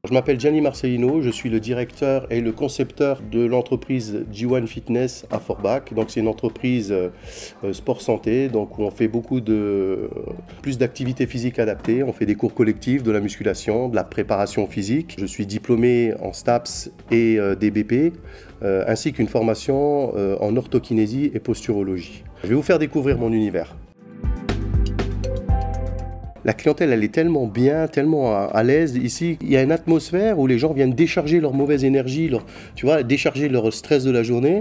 Je m'appelle Gianni Marcelino, je suis le directeur et le concepteur de l'entreprise G1 Fitness à Forbach. Donc c'est une entreprise sport santé, donc où on fait plus d'activités physiques adaptées. On fait des cours collectifs, de la musculation, de la préparation physique. Je suis diplômé en STAPS et DBP, ainsi qu'une formation en orthokinésie et posturologie. Je vais vous faire découvrir mon univers. La clientèle, elle est tellement bien, tellement à l'aise. Ici, il y a une atmosphère où les gens viennent décharger leur mauvaise énergie, décharger leur stress de la journée.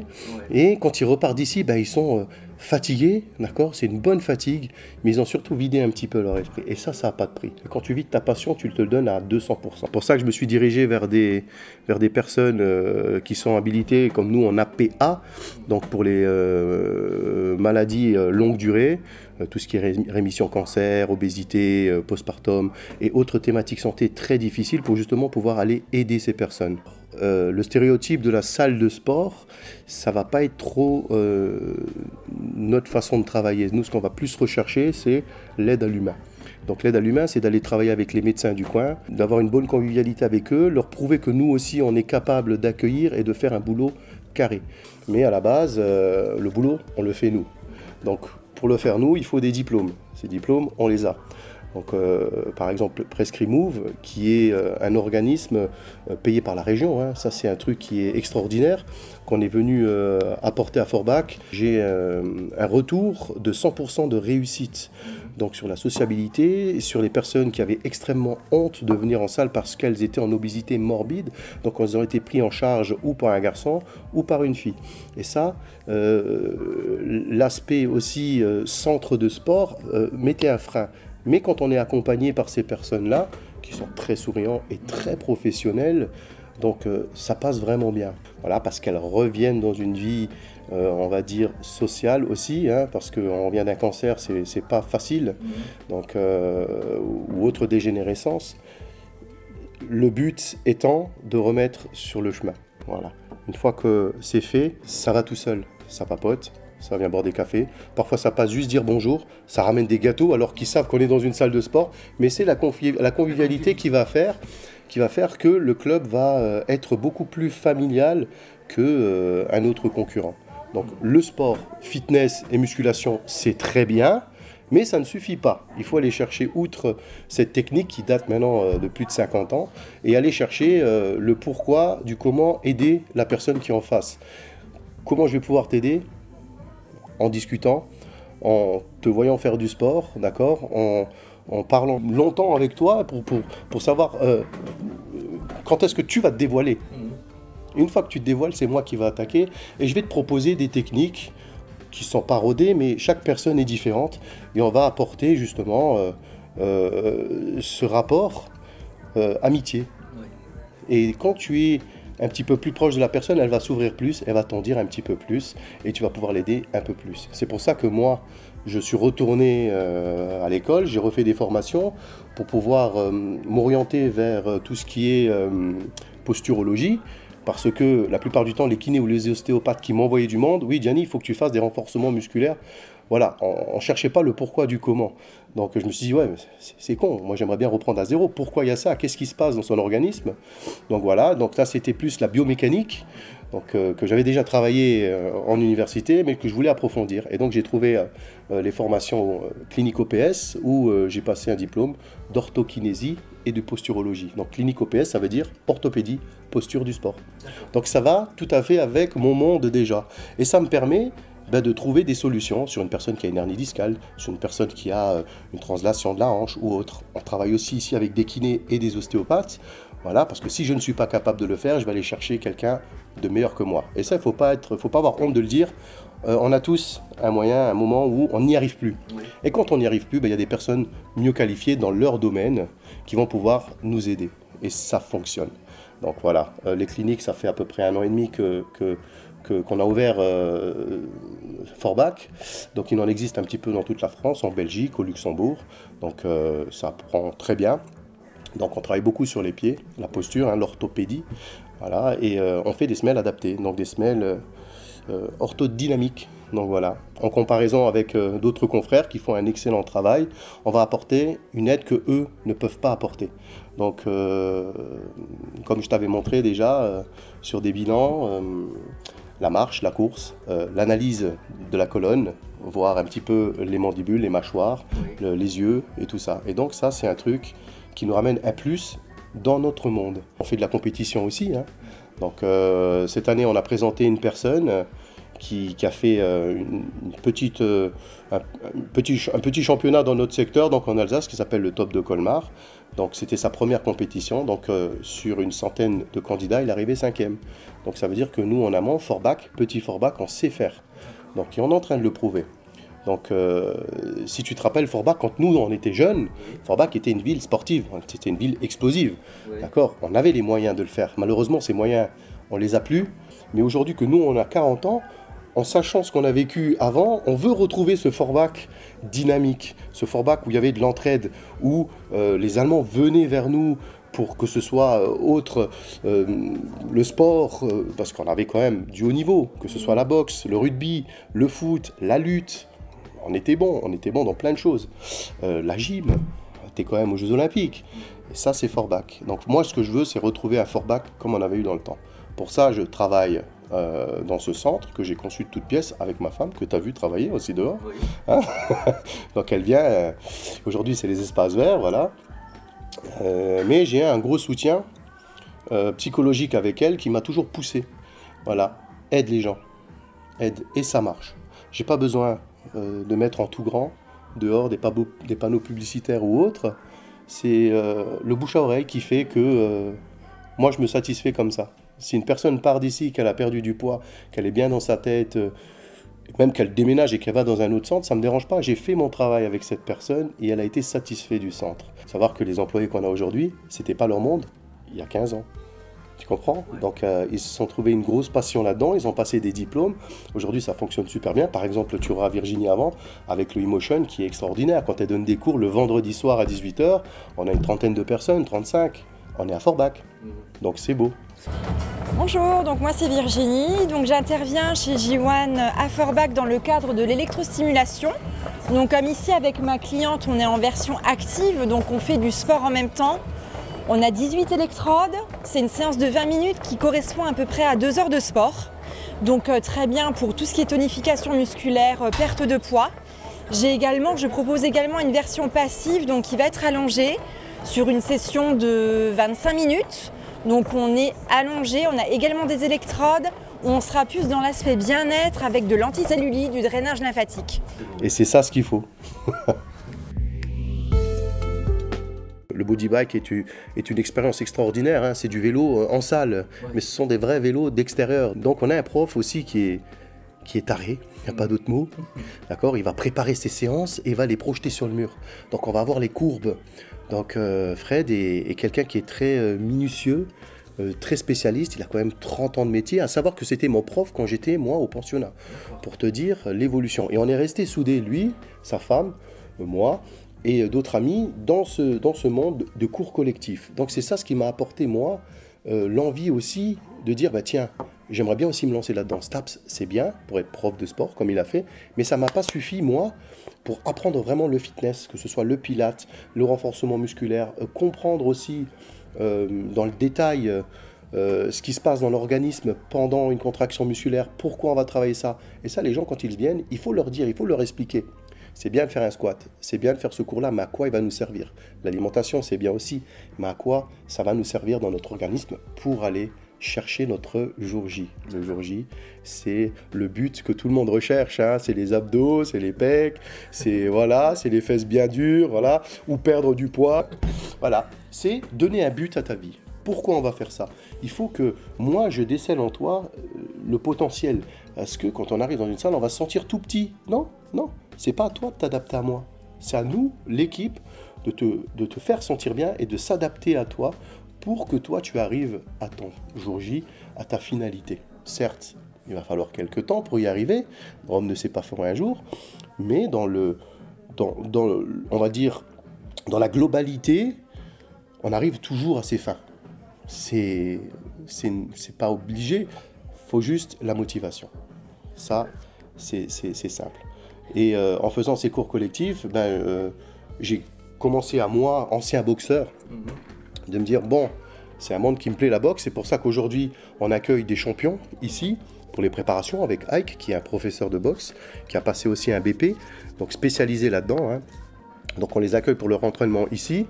Ouais. Et quand ils repartent d'ici, ils sont fatigués, d'accord? C'est une bonne fatigue, mais ils ont surtout vidé un petit peu leur esprit. Et ça n'a pas de prix. Et quand tu vides ta passion, tu te le donnes à 200%. C'est pour ça que je me suis dirigé vers des personnes qui sont habilitées, comme nous, en APA, donc pour les maladies longue durée, tout ce qui est rémission cancer, obésité, postpartum et autres thématiques santé très difficiles pour justement pouvoir aller aider ces personnes. Le stéréotype de la salle de sport, ça va pas être trop notre façon de travailler. Nous, ce qu'on va plus rechercher, c'est l'aide à l'humain. Donc l'aide à l'humain, c'est d'aller travailler avec les médecins du coin, d'avoir une bonne convivialité avec eux, leur prouver que nous aussi, on est capable d'accueillir et de faire un boulot carré. Mais à la base, le boulot, on le fait nous. Donc pour le faire nous, il faut des diplômes. Ces diplômes, on les a. Donc, par exemple, Prescrimove, qui est un organisme payé par la région, hein. Ça c'est un truc qui est extraordinaire, qu'on est venu apporter à Forbach. J'ai un retour de 100% de réussite, donc sur la sociabilité, sur les personnes qui avaient extrêmement honte de venir en salle parce qu'elles étaient en obésité morbide, donc elles ont été pris en charge ou par un garçon ou par une fille. Et ça, l'aspect aussi centre de sport mettait un frein. Mais quand on est accompagné par ces personnes-là, qui sont très souriants et très professionnels, donc ça passe vraiment bien. Voilà, parce qu'elles reviennent dans une vie, on va dire, sociale aussi, hein, parce qu'on vient d'un cancer, c'est pas facile, donc, ou autre dégénérescence. Le but étant de remettre sur le chemin. Voilà. Une fois que c'est fait, ça va tout seul, ça papote. Ça vient boire des cafés. Parfois, ça passe juste dire bonjour. Ça ramène des gâteaux alors qu'ils savent qu'on est dans une salle de sport. Mais c'est la convivialité qui va faire que le club va être beaucoup plus familial qu'un autre concurrent. Donc, le sport, fitness et musculation, c'est très bien. Mais ça ne suffit pas. Il faut aller chercher, outre cette technique qui date maintenant de plus de 50 ans, et aller chercher le pourquoi, du comment aider la personne qui est en face. Comment je vais pouvoir t'aider ? En discutant, en te voyant faire du sport, d'accord, en parlant longtemps avec toi pour savoir quand est-ce que tu vas te dévoiler. Une fois que tu te dévoiles, c'est moi qui vais attaquer et je vais te proposer des techniques qui sont pas rodées, mais chaque personne est différente et on va apporter justement ce rapport amitié. Et quand tu es un petit peu plus proche de la personne, elle va s'ouvrir plus, elle va t'en dire un petit peu plus et tu vas pouvoir l'aider un peu plus. C'est pour ça que moi, je suis retourné à l'école, j'ai refait des formations pour pouvoir m'orienter vers tout ce qui est posturologie, parce que la plupart du temps, les kinés ou les ostéopathes qui m'envoyaient du monde, oui Gianni, il faut que tu fasses des renforcements musculaires. Voilà, on ne cherchait pas le pourquoi du comment. Donc je me suis dit, ouais, c'est con, moi j'aimerais bien reprendre à zéro. Pourquoi il y a ça? Qu'est-ce qui se passe dans son organisme? Donc voilà, donc là c'était plus la biomécanique, donc, que j'avais déjà travaillé en université, mais que je voulais approfondir. Et donc j'ai trouvé les formations clinique OPS, où j'ai passé un diplôme d'orthokinésie et de posturologie. Donc clinique OPS, ça veut dire orthopédie, posture du sport. Donc ça va tout à fait avec mon monde déjà. Et ça me permet de trouver des solutions sur une personne qui a une hernie discale, sur une personne qui a une translation de la hanche ou autre. On travaille aussi ici avec des kinés et des ostéopathes, voilà, parce que si je ne suis pas capable de le faire, je vais aller chercher quelqu'un de meilleur que moi. Et ça, il ne faut pas avoir honte de le dire. On a tous un moyen, un moment où on n'y arrive plus. Oui. Et quand on n'y arrive plus, il y a des personnes mieux qualifiées dans leur domaine qui vont pouvoir nous aider. Et ça fonctionne. Donc voilà, les cliniques, ça fait à peu près 1 an et demi qu'on a ouvert Forbach. Donc il en existe un petit peu dans toute la France, en Belgique, au Luxembourg. Donc ça prend très bien. Donc on travaille beaucoup sur les pieds, la posture, hein, l'orthopédie. Voilà, et on fait des semelles adaptées, donc des semelles orthodynamiques. Donc voilà, en comparaison avec d'autres confrères qui font un excellent travail, on va apporter une aide que eux ne peuvent pas apporter. Donc, comme je t'avais montré déjà sur des bilans, la marche, la course, l'analyse de la colonne, voir un petit peu les mandibules, les mâchoires, les yeux et tout ça. Et donc ça, c'est un truc qui nous ramène un plus dans notre monde. On fait de la compétition aussi, hein. Donc cette année, on a présenté une personne qui a fait un petit championnat dans notre secteur, donc en Alsace, qui s'appelle le Top de Colmar. Donc c'était sa première compétition, donc sur une centaine de candidats, il est arrivé 5e. Donc ça veut dire que nous, en amont, Forbach, petit Forbach, on sait faire. Donc on est en train de le prouver. Donc si tu te rappelles, Forbach, quand nous, on était jeunes, Forbach était une ville sportive, c'était une ville explosive. Oui. D'accord, on avait les moyens de le faire. Malheureusement, ces moyens, on les a plus. Mais aujourd'hui que nous, on a 40 ans, en sachant ce qu'on a vécu avant, on veut retrouver ce Forbach dynamique, ce Forbach où il y avait de l'entraide, où les Allemands venaient vers nous pour que ce soit le sport, parce qu'on avait quand même du haut niveau, que ce soit la boxe, le rugby, le foot, la lutte. On était bon dans plein de choses. La gym, on était quand même aux Jeux Olympiques. Et ça, c'est Forbach. Donc moi, ce que je veux, c'est retrouver un Forbach comme on avait eu dans le temps. Pour ça, je travaille dans ce centre que j'ai conçu de toutes pièces avec ma femme, que tu as vu travailler aussi dehors. Oui. Hein. Donc elle vient, aujourd'hui c'est les espaces verts, voilà. Mais j'ai un gros soutien psychologique avec elle qui m'a toujours poussé. Voilà, aide les gens, aide, et ça marche. J'ai pas besoin de mettre en tout grand dehors des panneaux publicitaires ou autres. C'est le bouche à oreille qui fait que moi je me satisfais comme ça. Si une personne part d'ici, qu'elle a perdu du poids, qu'elle est bien dans sa tête, même qu'elle déménage et qu'elle va dans un autre centre, ça ne me dérange pas. J'ai fait mon travail avec cette personne et elle a été satisfaite du centre. Savoir que les employés qu'on a aujourd'hui, ce n'était pas leur monde il y a 15 ans. Tu comprends? Donc ils se sont trouvés une grosse passion là-dedans, ils ont passé des diplômes. Aujourd'hui ça fonctionne super bien. Par exemple, tu auras Virginie avant avec le Emotion qui est extraordinaire. Quand elle donne des cours le vendredi soir à 18 h, on a une trentaine de personnes, 35. On est à Forbach. Donc c'est beau. Bonjour, donc moi c'est Virginie, donc j'interviens chez J1 à Forbach dans le cadre de l'électrostimulation. Donc comme ici avec ma cliente, on est en version active, donc on fait du sport en même temps. On a 18 électrodes, c'est une séance de 20 minutes qui correspond à peu près à 2 heures de sport. Donc très bien pour tout ce qui est tonification musculaire, perte de poids. Je propose également une version passive, donc qui va être allongée sur une session de 25 minutes. Donc on est allongé, on a également des électrodes, où on sera plus dans l'aspect bien-être avec de l'anticellulite, du drainage lymphatique. Et c'est ça ce qu'il faut. Le body bike est une expérience extraordinaire, hein. C'est du vélo en salle, mais ce sont des vrais vélos d'extérieur. Donc on a un prof aussi qui est taré, il n'y a pas d'autre mot. D'accord, il va préparer ses séances et va les projeter sur le mur. Donc on va avoir les courbes. Donc Fred est quelqu'un qui est très minutieux, très spécialiste. Il a quand même 30 ans de métier, à savoir que c'était mon prof quand j'étais moi au pensionnat, pour te dire l'évolution. Et on est resté soudés, lui, sa femme, moi et d'autres amis, dans ce monde de cours collectifs. Donc c'est ça ce qui m'a apporté moi l'envie aussi de dire bah tiens, j'aimerais bien aussi me lancer là-dedans. STAPS, c'est bien pour être prof de sport comme il a fait, mais ça m'a pas suffi moi pour apprendre vraiment le fitness, que ce soit le pilate, le renforcement musculaire, comprendre aussi dans le détail ce qui se passe dans l'organisme pendant une contraction musculaire, pourquoi on va travailler ça. Et ça, les gens, quand ils viennent, il faut leur dire, il faut leur expliquer. C'est bien de faire un squat, c'est bien de faire ce cours-là, mais à quoi il va nous servir? L'alimentation, c'est bien aussi, mais à quoi ça va nous servir dans notre organisme pour aller chercher notre jour J. Le jour J, c'est le but que tout le monde recherche, hein. C'est les abdos, c'est les pecs, c'est voilà, c'est les fesses bien dures, voilà, ou perdre du poids. Voilà, c'est donner un but à ta vie. Pourquoi on va faire ça? Il faut que moi, je décèle en toi le potentiel. Parce que quand on arrive dans une salle, on va se sentir tout petit. Non, non, c'est pas à toi de t'adapter à moi. C'est à nous, l'équipe, de te faire sentir bien et de s'adapter à toi pour que toi, tu arrives à ton jour J, à ta finalité. Certes, il va falloir quelques temps pour y arriver. Rome ne s'est pas fait en un jour. Mais on va dire, dans la globalité, on arrive toujours à ses fins. C'est pas obligé, faut juste la motivation. Ça, c'est simple. Et en faisant ces cours collectifs, j'ai commencé à moi, ancien boxeur, de me dire, bon, c'est un monde qui me plaît la boxe, c'est pour ça qu'aujourd'hui on accueille des champions ici, pour les préparations, avec Ike, qui est un professeur de boxe, qui a passé aussi un BP, donc spécialisé là-dedans, hein. Donc on les accueille pour leur entraînement ici,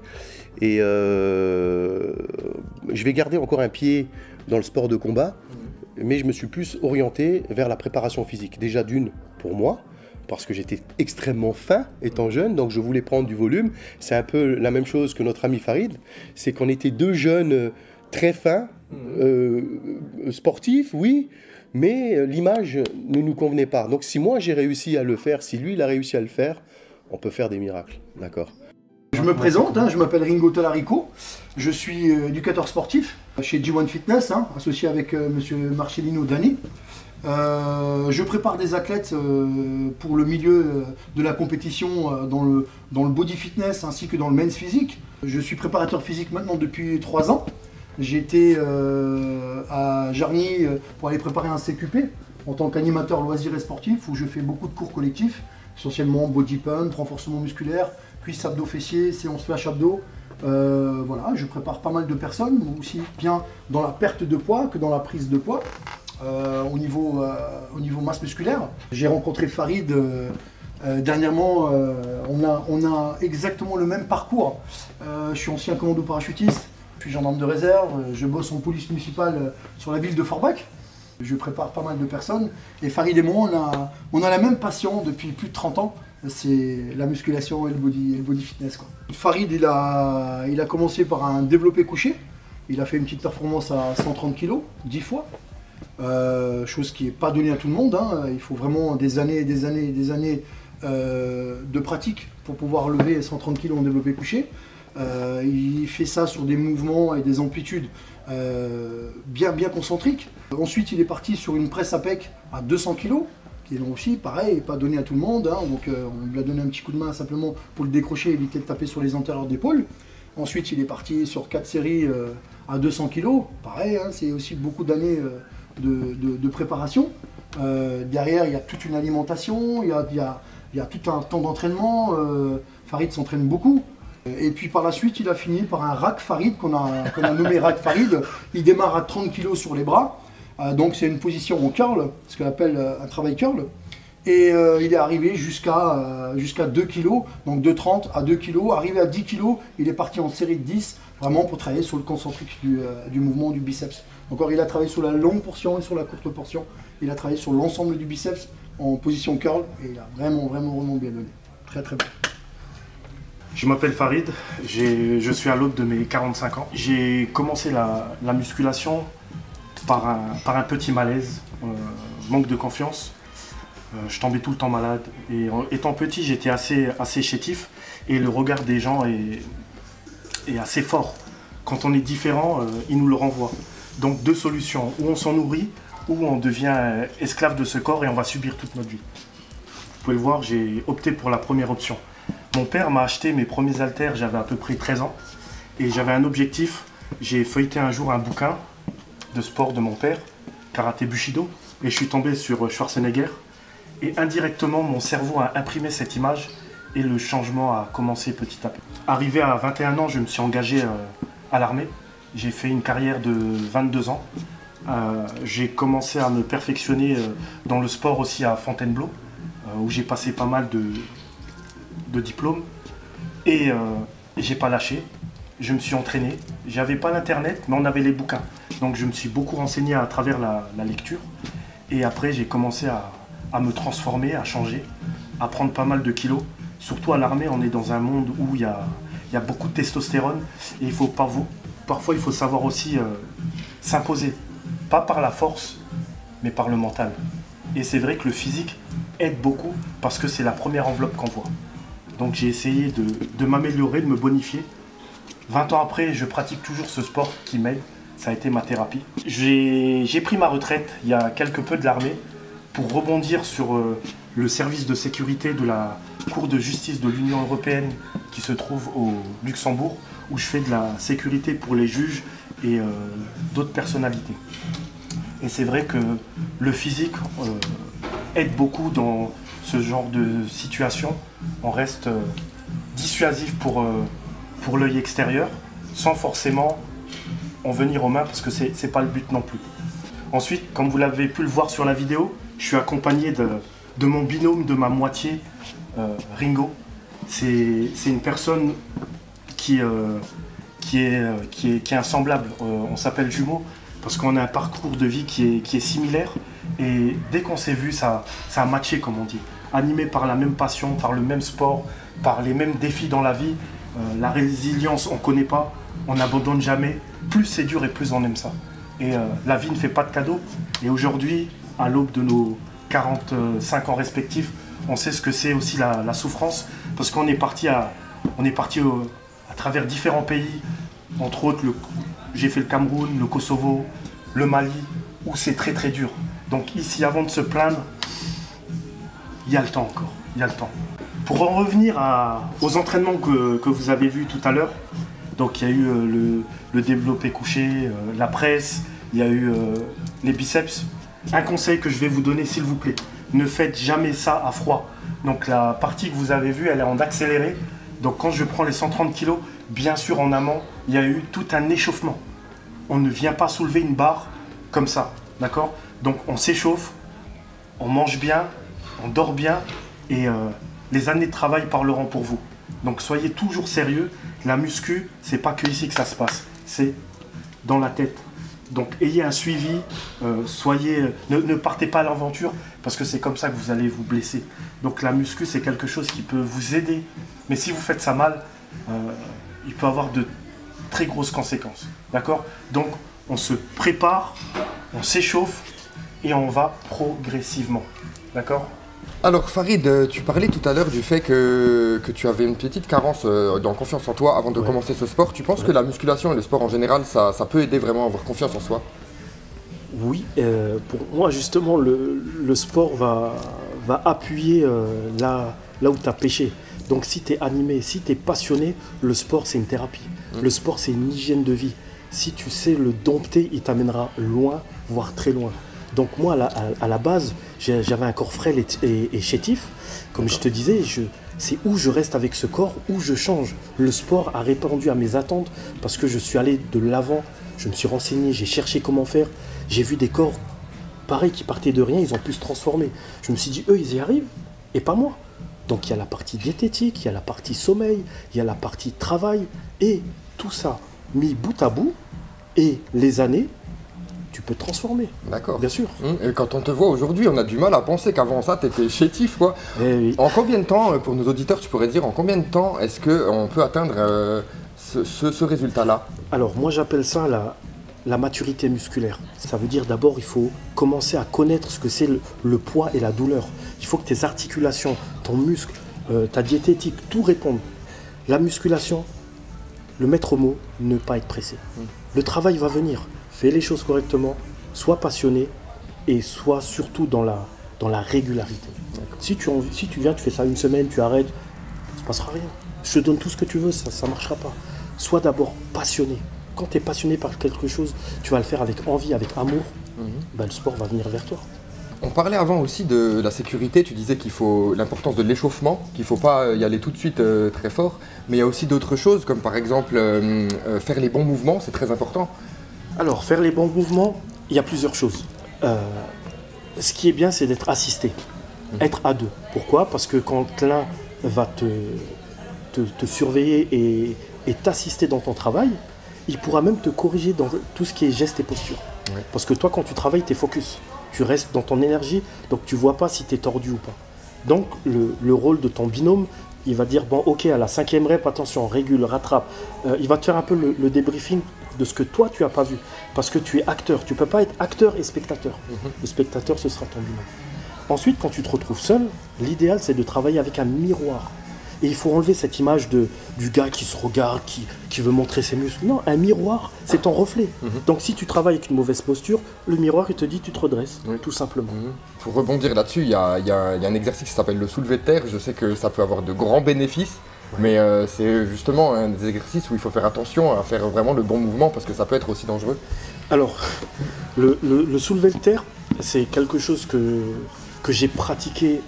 et je vais garder encore un pied dans le sport de combat, mais je me suis plus orienté vers la préparation physique, déjà d'une pour moi, parce que j'étais extrêmement fin étant jeune, donc je voulais prendre du volume. C'est un peu la même chose que notre ami Farid, c'est qu'on était deux jeunes très fins, sportifs, oui, mais l'image ne nous convenait pas. Donc si moi j'ai réussi à le faire, si lui il a réussi à le faire, on peut faire des miracles, d'accord? Je me présente, je m'appelle Ringo Talarico, je suis éducateur sportif chez G1 Fitness, associé avec monsieur Marcellino Dani. Je prépare des athlètes pour le milieu de la compétition dans le body fitness ainsi que dans le men's physique. Je suis préparateur physique maintenant depuis 3 ans. J'ai été à Jarny pour aller préparer un CQP en tant qu'animateur loisirs et sportif où je fais beaucoup de cours collectifs, essentiellement body pump, renforcement musculaire, cuisses abdos fessiers, séance flash abdos. Voilà, je prépare pas mal de personnes, aussi bien dans la perte de poids que dans la prise de poids. Au niveau masse musculaire. J'ai rencontré Farid dernièrement, on a exactement le même parcours. Je suis ancien commando parachutiste, je suis gendarme de réserve, je bosse en police municipale sur la ville de Forbach. Je prépare pas mal de personnes et Farid et moi on a la même passion depuis plus de 30 ans, c'est la musculation et le body fitness, quoi. Farid il a commencé par un développé couché, il a fait une petite performance à 130 kg 10 fois. Chose qui n'est pas donnée à tout le monde, il faut vraiment des années et des années et des années de pratique pour pouvoir lever 130 kg en développé couché. Il fait ça sur des mouvements et des amplitudes bien concentriques. Ensuite il est parti sur une presse à pec à 200 kg, qui est donc aussi pareil, pas donné à tout le monde, donc on lui a donné un petit coup de main simplement pour le décrocher, éviter de taper sur les antérieurs d'épaule. Ensuite il est parti sur 4 séries à 200 kg, pareil, c'est aussi beaucoup d'années de préparation. Derrière il y a toute une alimentation, il y a tout un temps d'entraînement. Farid s'entraîne beaucoup. Et puis par la suite il a fini par un rack Farid qu'on a nommé rack Farid. Il démarre à 30 kg sur les bras, donc c'est une position en curl, ce qu'on appelle un travail curl. Et il est arrivé jusqu'à 2 kg, donc de 30 à 2 kg, arrivé à 10 kg, il est parti en série de 10, vraiment pour travailler sur le concentrique du mouvement du biceps. Encore il a travaillé sur la longue portion et sur la courte portion, il a travaillé sur l'ensemble du biceps en position curl, et il a vraiment bien donné, très bien. Je m'appelle Farid, je suis à l'aube de mes 45 ans. J'ai commencé la musculation par un petit malaise, manque de confiance. Je tombais tout le temps malade et étant petit j'étais assez chétif et le regard des gens est assez fort. Quand on est différent, ils nous le renvoient. Donc deux solutions, ou on s'en nourrit ou on devient esclave de ce corps et on va subir toute notre vie. Vous pouvez le voir, j'ai opté pour la première option. Mon père m'a acheté mes premiers haltères, j'avais à peu près 13 ans et j'avais un objectif. J'ai feuilleté un jour un bouquin de sport de mon père, Karaté Bushido, et je suis tombé sur Schwarzenegger. Et indirectement, mon cerveau a imprimé cette image et le changement a commencé petit à petit. Arrivé à 21 ans, je me suis engagé à l'armée. J'ai fait une carrière de 22 ans. J'ai commencé à me perfectionner dans le sport aussi à Fontainebleau, où j'ai passé pas mal de diplômes. Et j'ai pas lâché. Je me suis entraîné. J'avais pas l'internet, mais on avait les bouquins. Donc je me suis beaucoup renseigné à travers la lecture. Et après, j'ai commencé à me transformer, à changer, à prendre pas mal de kilos. Surtout à l'armée, on est dans un monde où il y a beaucoup de testostérone et parfois il faut savoir aussi s'imposer, pas par la force, mais par le mental. Et c'est vrai que le physique aide beaucoup parce que c'est la première enveloppe qu'on voit. Donc j'ai essayé de m'améliorer, de me bonifier. 20 ans après, je pratique toujours ce sport qui m'aide, ça a été ma thérapie. J'ai pris ma retraite il y a quelque peu de l'armée pour rebondir sur le service de sécurité de la Cour de justice de l'Union européenne qui se trouve au Luxembourg, où je fais de la sécurité pour les juges et d'autres personnalités. Et c'est vrai que le physique, aide beaucoup dans ce genre de situation. On reste dissuasif pour l'œil extérieur, sans forcément en venir aux mains, parce que c'est pas le but non plus. Ensuite, comme vous l'avez pu le voir sur la vidéo, je suis accompagné de mon binôme, de ma moitié, Ringo. C'est une personne qui est insemblable. On s'appelle jumeaux parce qu'on a un parcours de vie qui est similaire. Et dès qu'on s'est vu, ça a matché, comme on dit. Animé par la même passion, par le même sport, par les mêmes défis dans la vie. La résilience, on ne connaît pas, on n'abandonne jamais. Plus c'est dur et plus on aime ça. Et la vie ne fait pas de cadeaux. Et aujourd'hui, à l'aube de nos 45 ans respectifs, on sait ce que c'est aussi la souffrance. Parce qu'on est parti à travers différents pays. Entre autres, j'ai fait le Cameroun, le Kosovo, le Mali, où c'est très très dur. Donc ici, avant de se plaindre, il y a le temps encore, il y a le temps. Pour en revenir aux entraînements que vous avez vus tout à l'heure, donc il y a eu le développé couché, la presse, il y a eu les biceps. Un conseil que je vais vous donner, s'il vous plaît, ne faites jamais ça à froid. Donc la partie que vous avez vue, elle est en accéléré. Donc quand je prends les 130 kg, bien sûr en amont, il y a eu tout un échauffement. On ne vient pas soulever une barre comme ça, d'accord? Donc on s'échauffe, on mange bien, on dort bien et les années de travail parleront pour vous. Donc soyez toujours sérieux. La muscu, c'est pas que ici que ça se passe, c'est dans la tête. Donc ayez un suivi, ne partez pas à l'aventure parce que c'est comme ça que vous allez vous blesser. Donc la muscu, c'est quelque chose qui peut vous aider. Mais si vous faites ça mal, il peut avoir de très grosses conséquences. D'accord? Donc on se prépare, on s'échauffe et on va progressivement. D'accord? Alors Farid, tu parlais tout à l'heure du fait que tu avais une petite carence dans confiance en toi avant de commencer ce sport. Tu penses que la musculation et le sport en général, ça peut aider vraiment à avoir confiance en soi? Oui, pour moi justement, le sport va appuyer là où tu as péché. Donc si tu es animé, si tu es passionné, le sport c'est une thérapie. Le sport c'est une hygiène de vie. Si tu sais le dompter, il t'amènera loin, voire très loin. Donc moi, à la base, j'avais un corps frêle et chétif. Comme je te disais, c'est où je reste avec ce corps, où je change. Le sport a répondu à mes attentes parce que je suis allé de l'avant. Je me suis renseigné, j'ai cherché comment faire. J'ai vu des corps, pareil, qui partaient de rien, ils ont pu se transformer. Je me suis dit, eux, ils y arrivent et pas moi. Donc il y a la partie diététique, il y a la partie sommeil, il y a la partie travail. Et tout ça mis bout à bout et les années, tu peux te transformer. D'accord. Bien sûr. Et quand on te voit aujourd'hui, on a du mal à penser qu'avant ça, tu étais chétif, quoi. Oui. En combien de temps, pour nos auditeurs, tu pourrais dire, en combien de temps est-ce qu'on peut atteindre ce résultat-là? Alors, moi, j'appelle ça la maturité musculaire. Ça veut dire d'abord, il faut commencer à connaître ce que c'est le poids et la douleur. Il faut que tes articulations, ton muscle, ta diététique, tout réponde. La musculation, le maître mot, ne pas être pressé. Le travail va venir. Fais les choses correctement, sois passionné et sois surtout dans la régularité. Si tu viens, tu fais ça une semaine, tu arrêtes, ça ne se passera rien. Je te donne tout ce que tu veux, ça ne marchera pas. Sois d'abord passionné. Quand tu es passionné par quelque chose, tu vas le faire avec envie, avec amour, le sport va venir vers toi. On parlait avant aussi de la sécurité, tu disais qu'il faut l'importance de l'échauffement, qu'il ne faut pas y aller tout de suite très fort, mais il y a aussi d'autres choses, comme par exemple faire les bons mouvements, c'est très important. Alors, faire les bons mouvements, il y a plusieurs choses. Ce qui est bien, c'est d'être assisté, être à deux. Pourquoi? Parce que quand l'un va te surveiller et t'assister dans ton travail, il pourra même te corriger dans tout ce qui est gestes et postures. Oui. Parce que toi, quand tu travailles, tu es focus. Tu restes dans ton énergie, donc tu ne vois pas si tu es tordu ou pas. Donc, le rôle de ton binôme, il va dire, bon, ok, à la 5e rep, attention, régule, rattrape. Il va te faire un peu le débriefing de ce que toi, tu n'as pas vu. Parce que tu es acteur. Tu ne peux pas être acteur et spectateur. Le spectateur, ce sera ton binôme. Ensuite, quand tu te retrouves seul, l'idéal, c'est de travailler avec un miroir. Et il faut enlever cette image du gars qui se regarde, qui veut montrer ses muscles. Non, un miroir, c'est ton reflet. Donc si tu travailles avec une mauvaise posture, le miroir, il te dit tu te redresses, tout simplement. Pour rebondir là-dessus, il y a un exercice qui s'appelle le soulevé de terre. Je sais que ça peut avoir de grands bénéfices, mais c'est justement un des exercices où il faut faire attention à faire vraiment le bon mouvement parce que ça peut être aussi dangereux. Alors, le soulevé de terre, c'est quelque chose que que j'ai pratiqué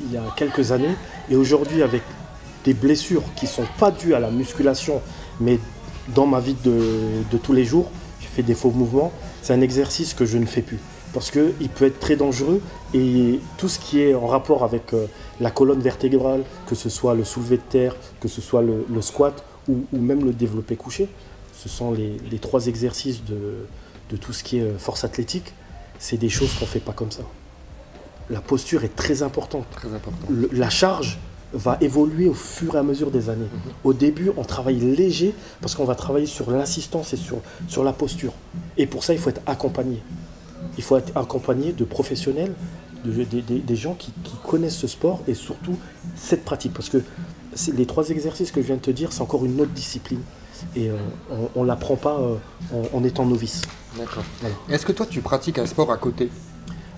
il y a quelques années. Et aujourd'hui, avec des blessures qui ne sont pas dues à la musculation, mais dans ma vie de tous les jours, je fais des faux mouvements. C'est un exercice que je ne fais plus. Parce qu'il peut être très dangereux et tout ce qui est en rapport avec la colonne vertébrale, que ce soit le soulevé de terre, que ce soit le squat ou même le développé couché, ce sont les 3 exercices de tout ce qui est force athlétique. C'est des choses qu'on ne fait pas comme ça. La posture est très importante. Très important. La charge va évoluer au fur et à mesure des années. Au début, on travaille léger parce qu'on va travailler sur l'assistance et sur la posture. Et pour ça, il faut être accompagné. Il faut être accompagné de professionnels, des gens qui connaissent ce sport et surtout cette pratique. Parce que les 3 exercices que je viens de te dire, c'est encore une autre discipline. Et on ne l'apprend pas en étant novice. D'accord. Voilà. Est-ce que toi, tu pratiques un sport à côté?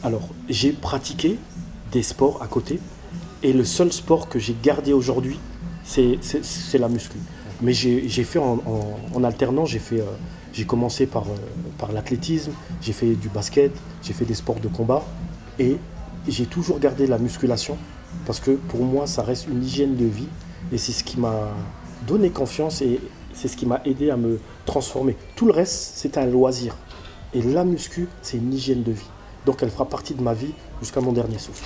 Alors, j'ai pratiqué des sports à côté. Et le seul sport que j'ai gardé aujourd'hui, c'est la muscu. Mais j'ai fait en alternant, j'ai commencé par l'athlétisme, j'ai fait du basket, j'ai fait des sports de combat. Et j'ai toujours gardé la musculation parce que pour moi, ça reste une hygiène de vie. Et c'est ce qui m'a donné confiance et c'est ce qui m'a aidé à me transformer. Tout le reste, c'est un loisir. Et la muscu, c'est une hygiène de vie. Donc elle fera partie de ma vie jusqu'à mon dernier souffle.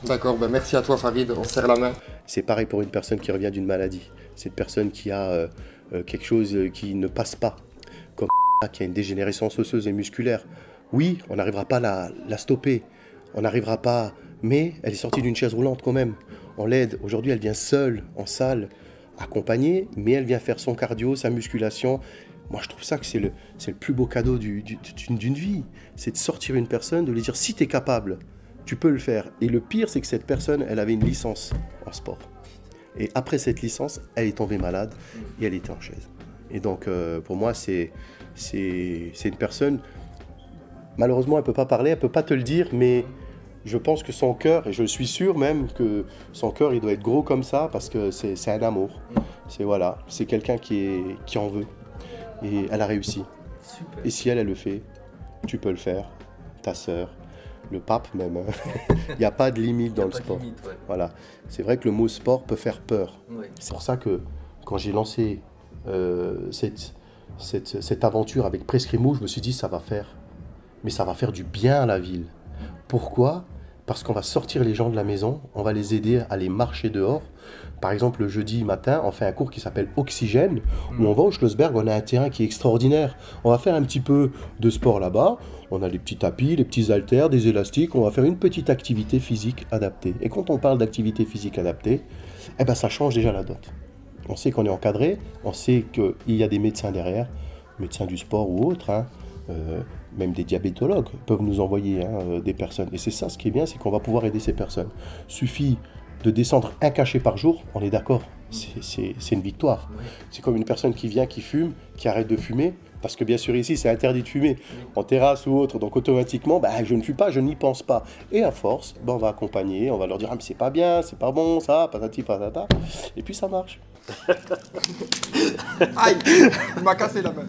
D'accord, ben merci à toi Farid, on se serre la main. C'est pareil pour une personne qui revient d'une maladie. C'est une personne qui a quelque chose qui ne passe pas, comme qui a une dégénérescence osseuse et musculaire. Oui, on n'arrivera pas à la stopper, on n'arrivera pas, mais elle est sortie d'une chaise roulante quand même. On l'aide, aujourd'hui elle vient seule, en salle, accompagnée, mais elle vient faire son cardio, sa musculation. Moi je trouve ça que c'est le plus beau cadeau d'une vie. C'est de sortir une personne, de lui dire si tu es capable, tu peux le faire. Et le pire, c'est que cette personne, elle avait une licence en sport. Et après cette licence, elle est tombée malade et elle était en chaise. Et donc, pour moi, c'est une personne, malheureusement, elle ne peut pas parler, elle ne peut pas te le dire, mais je pense que son cœur, et je suis sûr même que son cœur, il doit être gros comme ça, parce que c'est un amour. C'est quelqu'un qui en veut. Et elle a réussi. Super. Et si elle le fait, tu peux le faire, ta sœur, le pape même. Il n'y a pas de limite dans le sport. Ouais. Voilà. C'est vrai que le mot sport peut faire peur. Ouais. C'est pour ça que quand j'ai lancé cette aventure avec Prescrimo, je me suis dit ça va faire du bien à la ville. Pourquoi ? Parce qu'on va sortir les gens de la maison, on va les aider à aller marcher dehors. Par exemple, le jeudi matin, on fait un cours qui s'appelle Oxygène, où on va au Schlossberg, on a un terrain qui est extraordinaire. On va faire un petit peu de sport là-bas. On a les petits tapis, les petits haltères, des élastiques. On va faire une petite activité physique adaptée. Et quand on parle d'activité physique adaptée, eh ben, ça change déjà la dot. On sait qu'on est encadré, on sait qu'il y a des médecins derrière, médecins du sport ou autres, hein. Même des diabétologues peuvent nous envoyer des personnes. Et c'est ça, ce qui est bien, c'est qu'on va pouvoir aider ces personnes. Suffit de descendre un cachet par jour, on est d'accord, c'est une victoire. C'est comme une personne qui vient, qui fume, qui arrête de fumer, parce que bien sûr ici c'est interdit de fumer, en terrasse ou autre, donc automatiquement, je ne fume pas, je n'y pense pas. Et à force, on va accompagner, on va leur dire « Ah mais c'est pas bien, c'est pas bon ça, patati patata », et puis ça marche. Aïe, il m'a cassé la main.